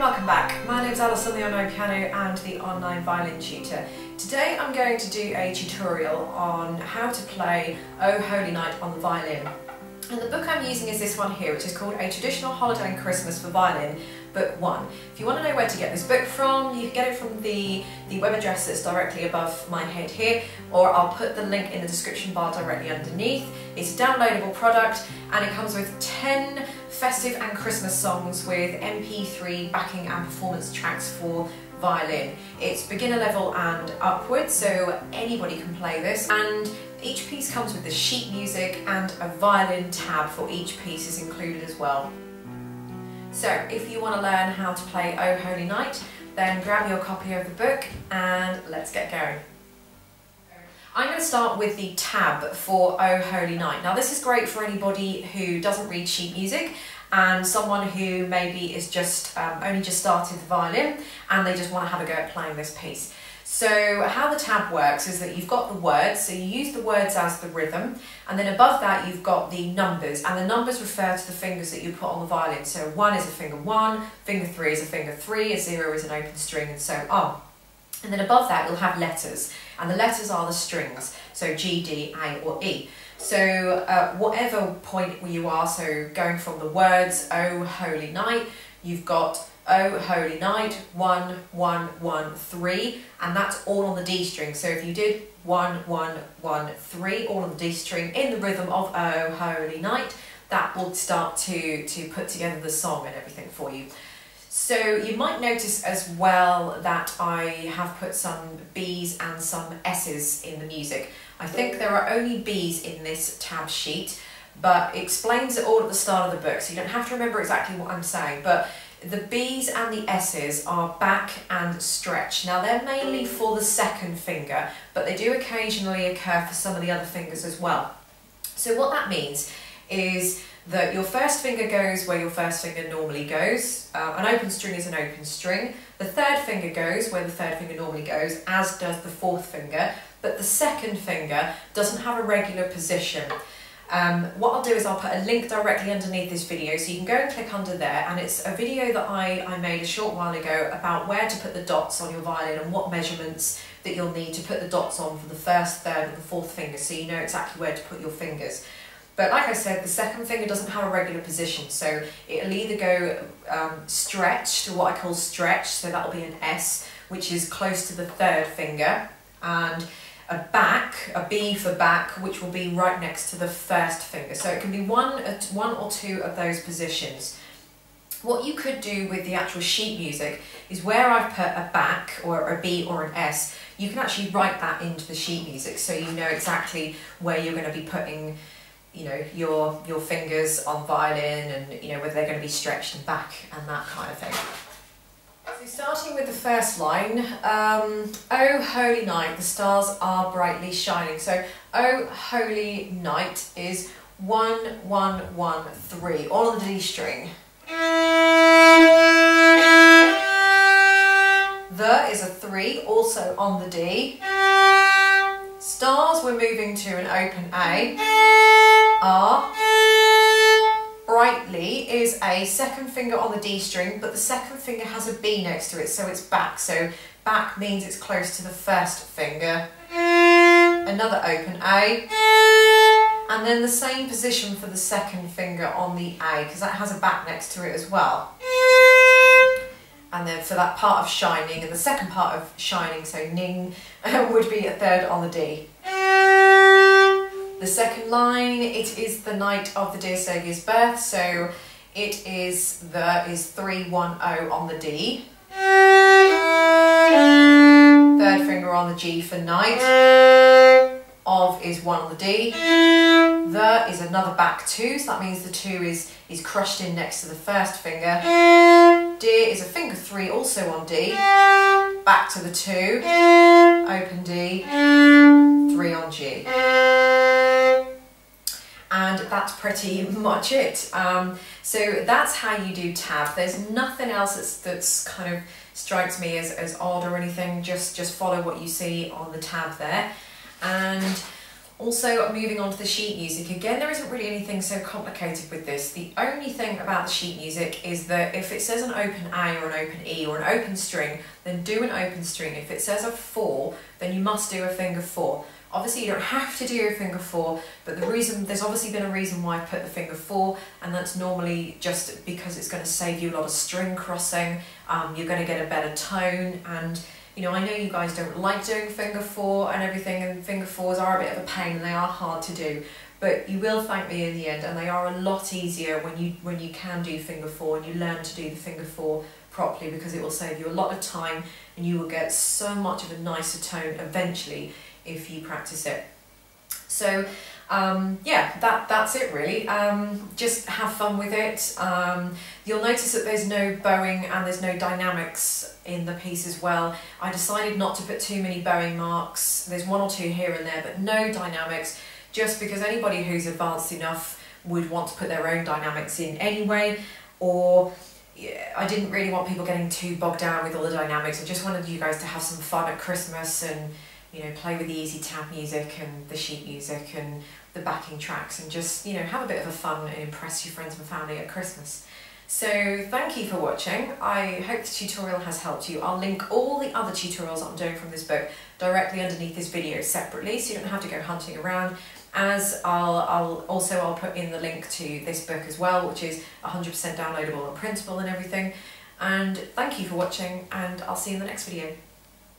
welcome back. My name's Alison, the online piano and the online violin tutor. Today I'm going to do a tutorial on how to play Oh Holy Night on the violin. And the book I'm using is this one here, which is called A Traditional Holiday and Christmas for Violin, Book 1. If you want to know where to get this book from, you can get it from the web address that's directly above my head here, or I'll put the link in the description bar directly underneath. It's a downloadable product and it comes with 10 festive and Christmas songs with MP3 backing and performance tracks for violin. It's beginner level and upwards, so anybody can play this, and each piece comes with the sheet music, and a violin tab for each piece is included as well. So if you want to learn how to play Oh Holy Night, then grab your copy of the book and let's get going. I'm going to start with the tab for Oh Holy Night. Now this is great for anybody who doesn't read sheet music and someone who maybe is just only just started the violin and they just want to have a go at playing this piece. So how the tab works is that you've got the words, so you use the words as the rhythm, and then above that you've got the numbers, and the numbers refer to the fingers that you put on the violin. So 1 is a finger 1, finger 3 is a finger 3, a 0 is an open string, and so on. And then above that you'll have letters, and the letters are the strings, so G, D, A or E. So whatever point you are, so going from the words Oh Holy Night, you've got Oh Holy Night, 1, 1, 1, 3, and that's all on the D string. So if you did 1, 1, 1, 3, all on the D string in the rhythm of Oh Holy Night, that will start to put together the song and everything for you. So you might notice as well that I have put some B's and some S's in the music. I think there are only B's in this tab sheet, but it explains it all at the start of the book, so you don't have to remember exactly what I'm saying. But the B's and the S's are back and stretch. Now they're mainly for the second finger, but they do occasionally occur for some of the other fingers as well. So what that means is that your first finger goes where your first finger normally goes. An open string is an open string. The third finger goes where the third finger normally goes, as does the fourth finger, but the second finger doesn't have a regular position. What I'll do is I'll put a link directly underneath this video, so you can go and click under there, and it's a video that I made a short while ago about where to put the dots on your violin and what measurements that you'll need to put the dots on for the first, third and the fourth finger, so you know exactly where to put your fingers. But like I said, the second finger doesn't have a regular position, so it'll either go stretched, or what I call stretch, so that'll be an S, which is close to the third finger, and a back, a B for back, which will be right next to the first finger. So it can be one or two of those positions. What you could do with the actual sheet music is where I've put a back or a B or an S, you can actually write that into the sheet music, so you know exactly where you're going to be putting, you know, your fingers on violin, and you know whether they're going to be stretched and back and that kind of thing. So starting with the first line, Oh Holy Night, the stars are brightly shining. So Oh Holy Night is 1, 1, 1, 3, all on the D string. The is a 3, also on the D. Stars, we're moving to an open A. R. Brightly is a second finger on the D string, but the second finger has a B next to it, so it's back. So back means it's close to the first finger. Another open A. And then the same position for the second finger on the A, because that has a back next to it as well. And then for that part of shining, and the second part of shining, so ning, would be a third on the D. The second line, it is the night of the dear Saviour's birth, so it is 3, 1, 0 on the D. Third finger on the G for night. Of is 1 on the D. The is another back 2, so that means the 2 is crushed in next to the first finger. Dear is a finger 3, also on D. Back to the 2. Open D. 3 on G. And that's pretty much it. So that's how you do tab. There's nothing else that's kind of strikes me as odd or anything. Just follow what you see on the tab there. And Also, moving on to the sheet music, again there isn't really anything so complicated with this. The only thing about the sheet music is that if it says an open A or an open E or an open string, then do an open string. If it says a 4, then you must do a finger 4. Obviously you don't have to do a finger 4, but there's obviously been a reason why I put the finger 4, and that's normally just because it's going to save you a lot of string crossing. You're going to get a better tone, and you know, I know you guys don't like doing finger 4 and everything, and finger 4s are a bit of a pain and they are hard to do, but you will thank me in the end, and they are a lot easier when you can do finger 4 and you learn to do the finger 4 properly, because it will save you a lot of time and you will get so much of a nicer tone eventually if you practice it. So yeah, that's it really. Just have fun with it. You'll notice that there's no bowing and there's no dynamics in the piece as well. I decided not to put too many bowing marks. There's 1 or 2 here and there, but no dynamics, just because anybody who's advanced enough would want to put their own dynamics in anyway, or I didn't really want people getting too bogged down with all the dynamics. I just wanted you guys to have some fun at Christmas and, you know, play with the easy tab music and the sheet music and the backing tracks, and just, you know, have a bit of a fun and impress your friends and family at Christmas. So thank you for watching. I hope the tutorial has helped you. I'll link all the other tutorials that I'm doing from this book directly underneath this video separately, so you don't have to go hunting around. As I'll put in the link to this book as well, which is 100% downloadable and printable and everything. And thank you for watching, and I'll see you in the next video.